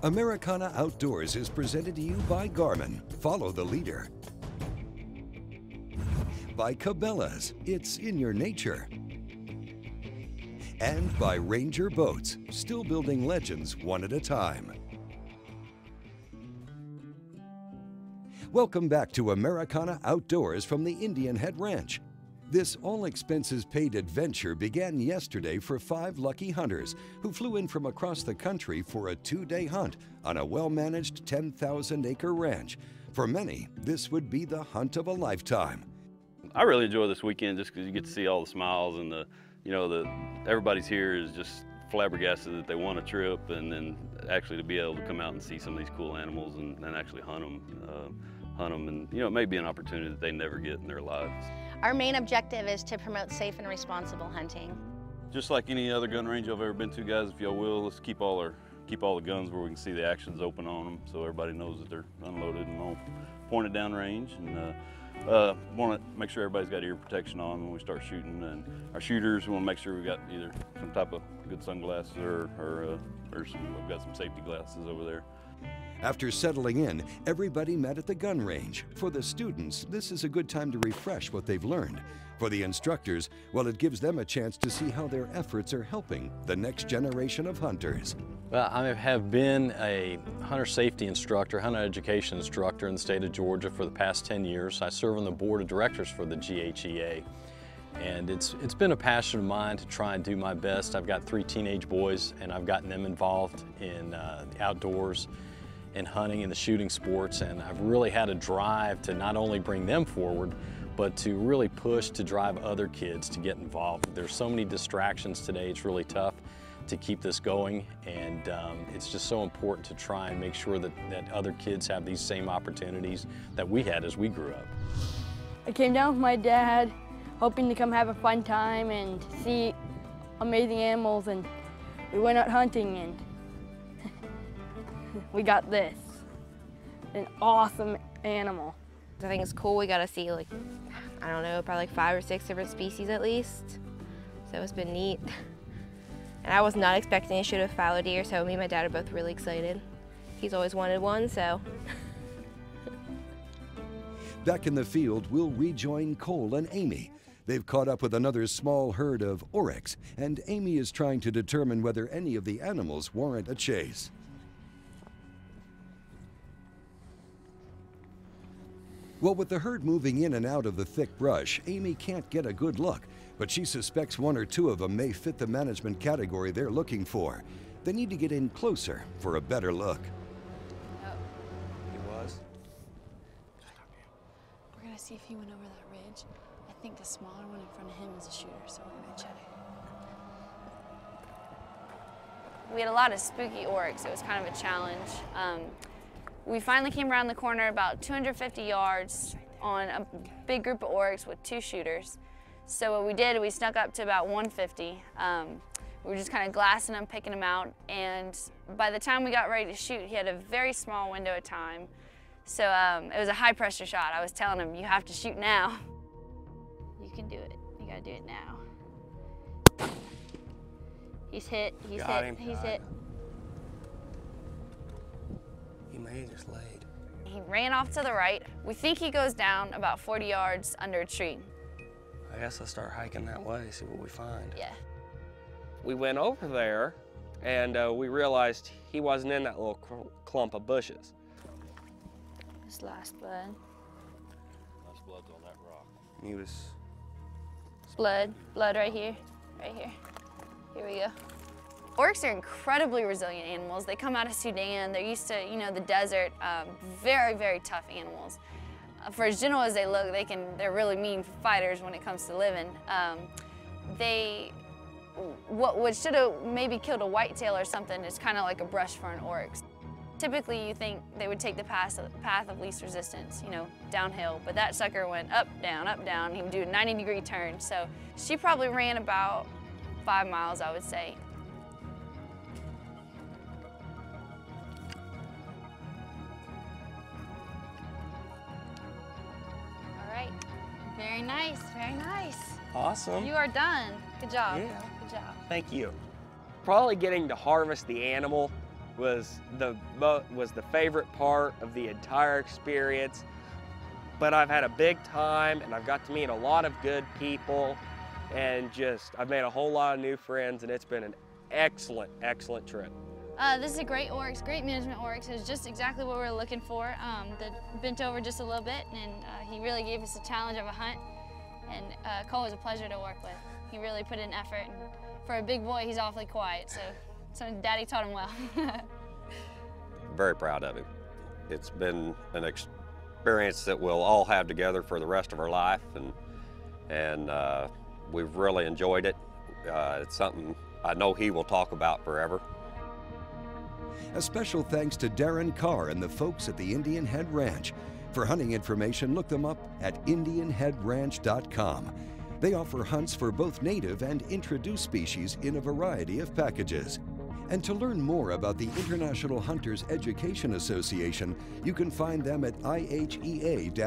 Americana Outdoors is presented to you by Garmin, follow the leader. By Cabela's, it's in your nature. And by Ranger Boats, still building legends one at a time. Welcome back to Americana Outdoors from the Indian Head Ranch. This all-expenses-paid adventure began yesterday for 5 lucky hunters who flew in from across the country for a 2-day hunt on a well-managed 10,000-acre ranch. For many, this would be the hunt of a lifetime. I really enjoy this weekend just because you get to see all the smiles and everybody's here is just flabbergasted that they want a trip, and then actually to be able to come out and see some of these cool animals and actually hunt them, and it may be an opportunity that they never get in their lives. Our main objective is to promote safe and responsible hunting. Just like any other gun range I've ever been to, guys, if y'all will, let's keep all the guns where we can see the actions open on them, so everybody knows that they're unloaded and all pointed down range. And want to make sure everybody's got ear protection on when we start shooting, and our shooters, we want to make sure we got either some type of good sunglasses or we've got some safety glasses over there. After settling in, everybody met at the gun range. For the students, this is a good time to refresh what they've learned. For the instructors, well, it gives them a chance to see how their efforts are helping the next generation of hunters. Well, I have been a hunter safety instructor, hunter education instructor in the state of Georgia for the past 10 years. I serve on the board of directors for the IHEA. And it's been a passion of mine to try and do my best. I've got 3 teenage boys, and I've gotten them involved in the outdoors, in hunting and the shooting sports, and I've really had a drive to not only bring them forward, but to really push to drive other kids to get involved. There's so many distractions today, it's really tough to keep this going, and it's just so important to try and make sure that other kids have these same opportunities that we had as we grew up. I came down with my dad, hoping to come have a fun time and see amazing animals, and we went out hunting and we got this, an awesome animal. I think it's cool. We got to see, I don't know, probably 5 or 6 different species at least. So it's been neat. And I was not expecting to shoot a fallow deer, so me and my dad are both really excited. He's always wanted one, so. Back in the field, we'll rejoin Cole and Amy. They've caught up with another small herd of oryx, and Amy is trying to determine whether any of the animals warrant a chase. Well, with the herd moving in and out of the thick brush, Amy can't get a good look, but she suspects 1 or 2 of them may fit the management category they're looking for. They need to get in closer for a better look. Oh. He was? We're gonna see if he went over that ridge. I think the smaller one in front of him is a shooter, so we're gonna check. We had a lot of spooky oryx. It was kind of a challenge. We finally came around the corner about 250 yards on a big group of oryx with 2 shooters. So what we did, we snuck up to about 150. We were just kind of glassing him, picking him out, and by the time we got ready to shoot, he had a very small window of time. So it was a high pressure shot. I was telling him, you have to shoot now. You can do it. You gotta do it now. He's hit, he's hit, he's hit. He may have just laid. He ran off to the right. We think he goes down about 40 yards under a tree. I guess let's start hiking that way, see what we find. Yeah. We went over there and we realized he wasn't in that little clump of bushes. This last blood. Nice blood's on that rock. He was... Blood right here, right here. Here we go. Oryx are incredibly resilient animals. They come out of Sudan. They're used to, the desert. Very, very tough animals. For as gentle as they look, they're really mean fighters when it comes to living. What should have maybe killed a whitetail or something is kind of like a brush for an oryx. Typically, you think they would take the path of least resistance, downhill, but that sucker went up, down. He would do a 90-degree turn. So she probably ran about 5 miles, I would say. Very nice, very nice. Awesome. You are done. Good job. Yeah. Good job. Thank you. Probably getting to harvest the animal was the favorite part of the entire experience. But I've had a big time, and I've got to meet a lot of good people, and I've made a whole lot of new friends, and it's been an excellent, excellent trip. This is a great oryx, great management oryx. It was just exactly what we were looking for. That bent over just a little bit, and he really gave us a challenge of a hunt. And Cole was a pleasure to work with. He really put in effort, and for a big boy, he's awfully quiet, so Daddy taught him well. Very proud of him. It's been an experience that we'll all have together for the rest of our life, and we've really enjoyed it. It's something I know he will talk about forever. A special thanks to Darren Carr and the folks at the Indian Head Ranch. For hunting information, look them up at IndianHeadRanch.com. They offer hunts for both native and introduced species in a variety of packages. And to learn more about the International Hunters Education Association, you can find them at IHEA-USA.org.